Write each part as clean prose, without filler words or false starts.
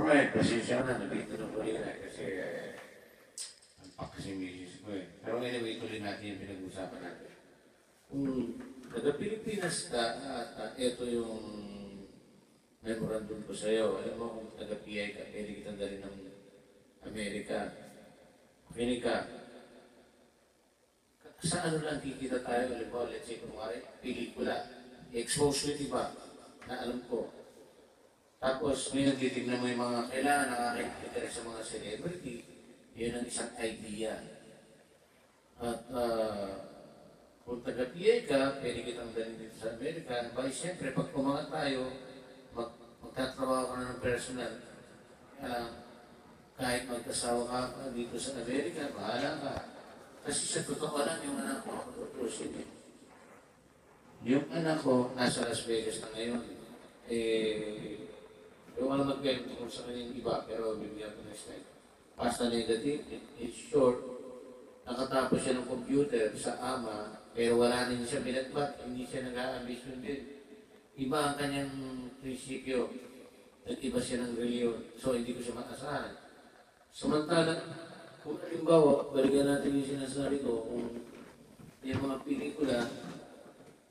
Alright, pasensya na, nabito na po rin kasi ang kasi misis ko eh. Pero anyway, tuloy natin yung pinag-usapan natin. Kung taga-Pilipinas ka at ito yung memorandum ko sa'yo, alam mo kung taga-PI ka, pwede kitang dali ng Amerika. Pwede ka. Sa ano lang kikita tayo, alam mo, let's say, kunwari, pelikula. I-expose ko, diba? Na alam ko. Tapos, ngayon titignan mo yung mga kailangan nakakita sa mga celebrity, yun ang isang idea. At kung taga-PA ka, pwede kitang dalhin dito sa Amerika. By siyempre, pag pumangat tayo, magtatrabaho ka na ng personal. Kahit magkasawa ka dito sa Amerika, bahala ka. Kasi sa totoo lang, yung anak ko, yung anak ko, nasa Las Vegas na ngayon. Yung walang mag-bend kung sa kanyang iba, pero bibigyan ko next time. Pasta negative, it's short. Nakatapos siya ng computer sa ama, pero wala din siya binatbat, hindi siya nag-a-ambition din. Iba ang kanyang prinsipyo, nag-iba siya ng reliyon, so hindi ko siya matasahan. Samantala, kung halimbawa, balikan natin yung sinasabi ko, kung yung mga pelikula,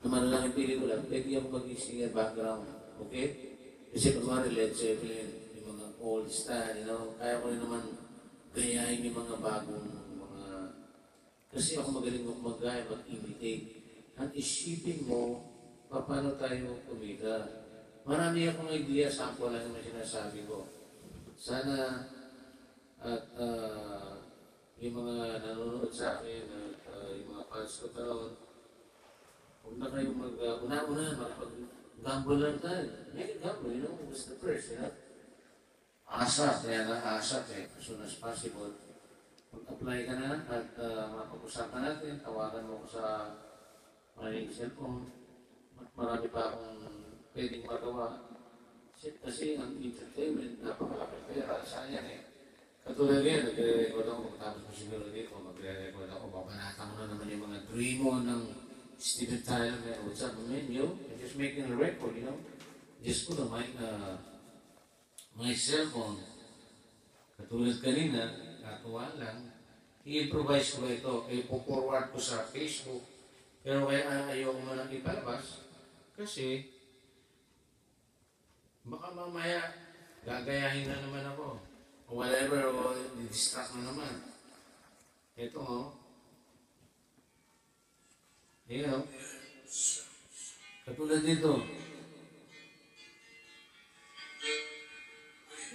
na malalaking pelikula, pwede yung mag-singer background, okay? Kasi kumari, Led Zeppelin, yung mga old style, you know, kaya ko rin naman gayahin yung mga bagong mga... Kasi ako magaling mag-gaya, mag-imitate. Ang isipin mo, paano tayo kumita. Marami akong idea, sample lang naman sinasabi ko. Sana at yung mga nanonood sa akin, yung mga fans ko taon, huwag na kayong una-una, gamble lang tayo. Make it gamble, you know, what's the first, you know? Asap, kaya nga asap eh, as soon as possible. Mag-apply ka na at mapag-usapan natin, tawagan mo ko sa maling cellphone. Marami pa akong pwedeng magawa. Kasi ang entertainment, napakalapit pera, sayang eh. Katulad yan, nagre-record ako, matapos mo siguro dito, magre-record ako, babanatan ko na naman yung mga dream mo ng Steven Tyler, what's up, man, yo? I'm just making a record, you know? Just ko na my cellphone. Katulad kanina, katuwa lang, i-improvise ko ito, ipo-forward ko sa Facebook. Pero kaya ayaw ko man ipalabas, kasi baka mamaya gagayahin na naman ako. O whatever, o distract na naman. Ito, oh. You know, katulad dito.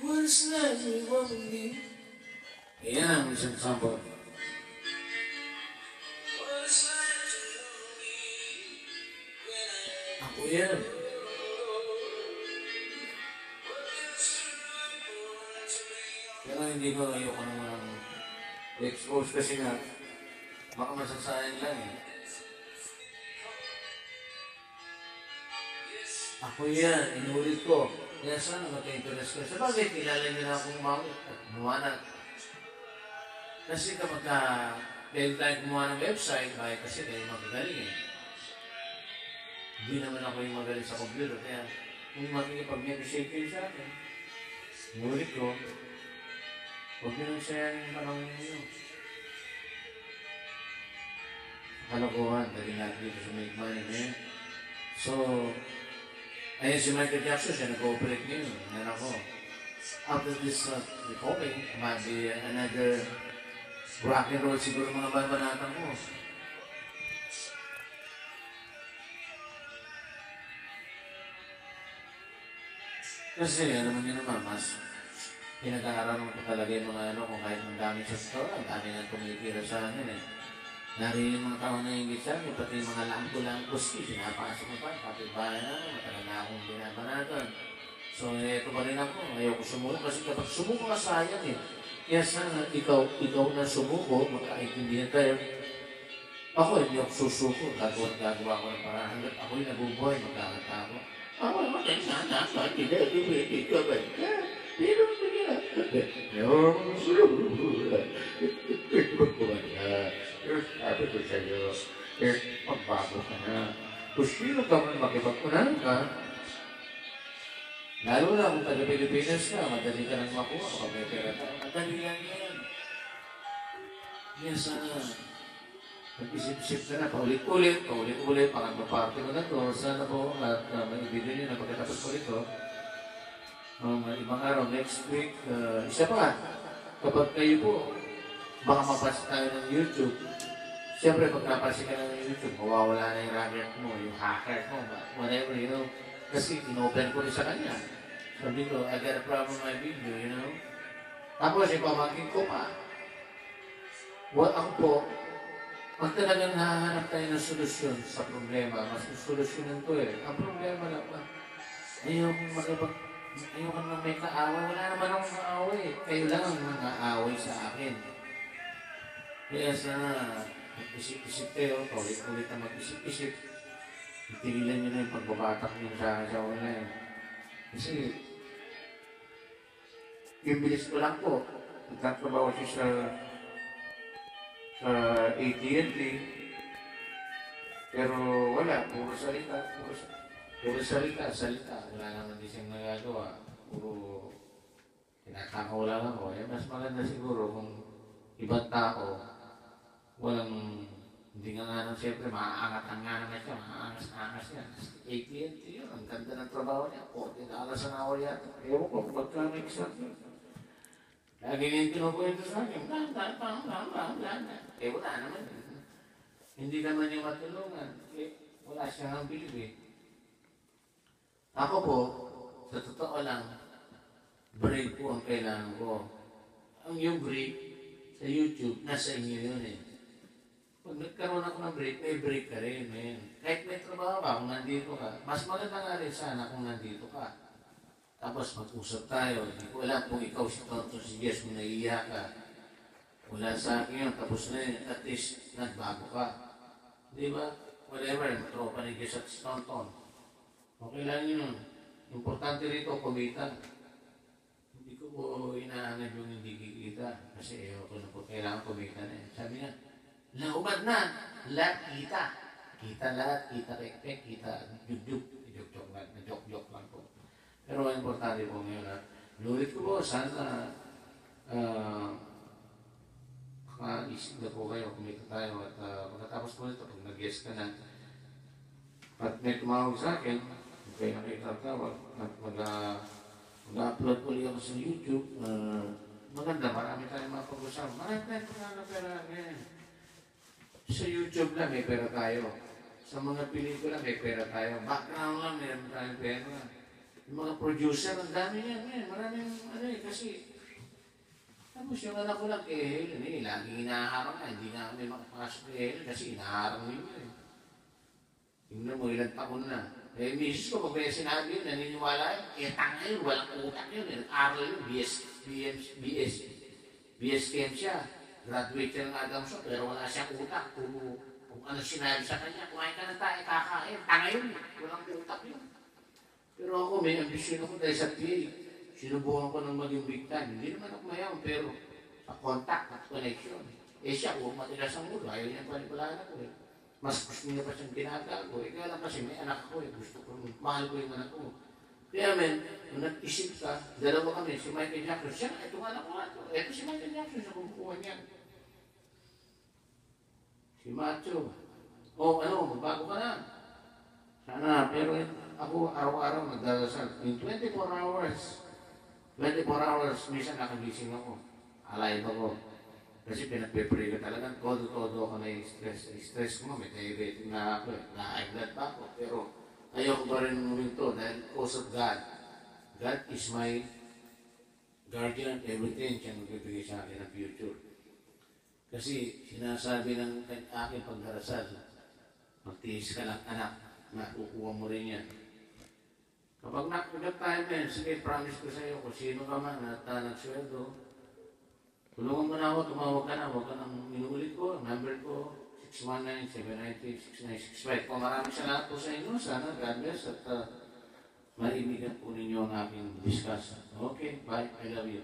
What is life we want me? Ayan ang isang sample. Ako yan. Pero hindi ko ayoko naman expose kasi nga baka masasayang lang eh. Ako yan, inulit ko. Kaya sana magka-interest ko. Sabagay, kilala niyo na akong gumawa. Kasi kapag dahil tayo gumawa ng website, bakit kasi kayo magagaling eh. Hindi naman ako yung magaling sa computer. Kaya kung makikipag-negotiate kayo sa akin, inulit ko. Huwag nyo nang sayang yung panahon ninyo. Kalokohan, dali natin dito sa make money na yun. So, ayun si Michael Jackson, siya nag-cooperate ngayon. Yan ako. After this recording, might be another rock and roll siguro mga banbanatan ko. Kasi, ano naman yun naman, mas pinag-aaralan ko talaga yung mga ano, kung kahit ang dami sa store, ang dami nang tumitira sa akin eh. Narinig yung mga tao na hingit sa akin, pati yung mga lampo-lampos ko, sinapasok mo pa, pati bahay na ako, matagal na akong binabanatan. So, ito pa rin ako, ayoko sumuko, kasi kapag sumuko ka sayang eh. Kaya sana, ikaw na sumuko, magkaintindihan tayo. Ako, hindi ako susuko, gagawa ko ng paraan. Hanggat ako'y nabubuhay, magkakata ako. Ako naman, sana, hindi ka ba? Pero, pero, sabi ko sa iyo, magbago ka na. Kung sino ka man makipagpunan ka, Lalo na kung taga-Pilipinas ka, madali ka nang makuha kapag may pera ka. Madali lang yan. Yan sana. Mag-isip-isip ka na, paulit-ulit, pag party mo na to, sana po, at maibigyan nyo na pagkatapos ko rito, ibang araw, next week, isa pa, kapag kayo po, baka mapasa tayo ng YouTube, siyempre pag napasa ka ng YouTube, mawawala na yung racket mo, yung hacker mo, whatever, you know, kasi in-open ko rin sa kanya. Sabi ko, I got a problem with my video, you know. Tapos, ipamagin ko pa. Ako po, pag talagang nahanap tayo ng solusyon sa problema, mas solusyonan to eh. Ang problema lang ba? Ayoko naman may kaaway. Wala naman akong kaaway. Kayo lang ang mga-aaway sa akin. Kaya sana, mag-isip-isip kayo, paulit-ulit na mag-isip-isip. Itigilan nyo na yung pagbabatak nyo sa online. Kasi, yung bilis ko lang po, nagtatrabaho siya sa AT&T, pero wala, puro salita. Wala naman din siyang nagagawa. Puro tinatakaw lang ako. Mas maganda siguro kung ibang tao, hindi nga siyempre, maaangat ang nga naman siya, maaangas yan. AT&T yun, ang ganda ng trabaho niya, $40 an hour yata. Ewan ko, magka-make sense. Lagi niyang kinukwento sa akin, bla. Wala naman. Hindi naman niya matulungan. Wala siyang ang bilib eh. Ako po, sa totoo lang, break po ang kailangan ko. Yung break sa YouTube, nasa inyo yun eh. Pag nagkaroon ako ng break, may break ka rin, man. Kahit may trabaho ka, kung nandito ka, mas maganda nga rin sana kung nandito ka. Tapos mag-usap tayo. Hindi ko alam kung ikaw si Tonton si Jess, kung naiiyak ka. Wala sa akin yun, tapos na yun. At least, nagbago ka. Di ba? Whatever, tropa ni Jess at si Tonton. Okay lang yun. Importante rito, kumita. Hindi ko po inaanad yung hindi kikita. Kasi ayoko na po, kailangan kumita na yun. Sabi niya, laumad na. Lahat kita. Kita lahat, kita kek-kek, kita jug-jug. Jog-jog lang po. Pero ang importante po ngayon na, lulit ko po, sana makaisip na po kayo, kumita tayo at pagkatapos po nito, pag nag-guest ka na, at may tumawag sa akin, kaya nakita ka, mag-upload po ako sa YouTube, maganda, marami tayong mapag-usapan. Marami tayong pagkakapera ngayon. Sa YouTube lang, may pera tayo. Sa mga pelikula, may pera tayo. Background lang, meron tayong pera. Yung mga producer, ang dami niyan, maraming kasi tapos yung anak ko lang kay Helen, laging hinaharang na, hindi na kami makapasok kay Helen kasi hinaharang nyo yun. Tingnan mo, ilang taon na. Misis ko, pag may sinabi yun, naniniwala yun, tanga yun, walang utak yun, nag-aral yun, BS Chem siya. Graduate siya ng Adamson, pero wala siyang utak. Kung ano sinabi sa kanya, kumain ka na tayo, kakain, tanga yun, walang utak yun. Pero ako, may ambisyon ako dahil sa PA. Sinubukan ko ng maging big time. Hindi naman ako mayaman, pero sa contact at connection. Siya, kung matigas ang ulo, ayaw niya panipalaan ako eh. Mas gusto niya pa siyang ginagago. Kaya lang kasi may anak ako eh. Gusto ko, mahal ko yung anak ko. Kaya nung nag-isip ka, dalawa kami, si Michael Jackson. Siya, itong anak ko nga ito. Ito si Michael Jackson sa kumukuha niya. Si Macho. Magbago ka na. Sana, pero ako araw-araw nagdadasal. In 24 hours, minsan nakagising ako. Alive ako. Kasi pinagpe-pray ko talagang todo-todo ako na stress. Stress ko, may diabetes na ako eh. Na-high blood pa ako. Pero ayoko pa rin muna ito dahil cause of God. God is my guardian, everything. Siya magbibigay sa akin ng future. Kasi sinasabi ng aking pagdarasal, magtiis ka lang anak, nakukuha mo rin yan. Kapag nakulat tayo men, sige, promise ko sa iyo, kung sino ka man at nagsweldo, tulungan mo na ako, tumawag ka na, huwag ka nang inuulit ko, number ko, 619-790-6965. Kung maraming salamat po sa inyo, sana God bless at maibigan po ninyo ang aking discussion. Okay, bye, I love you.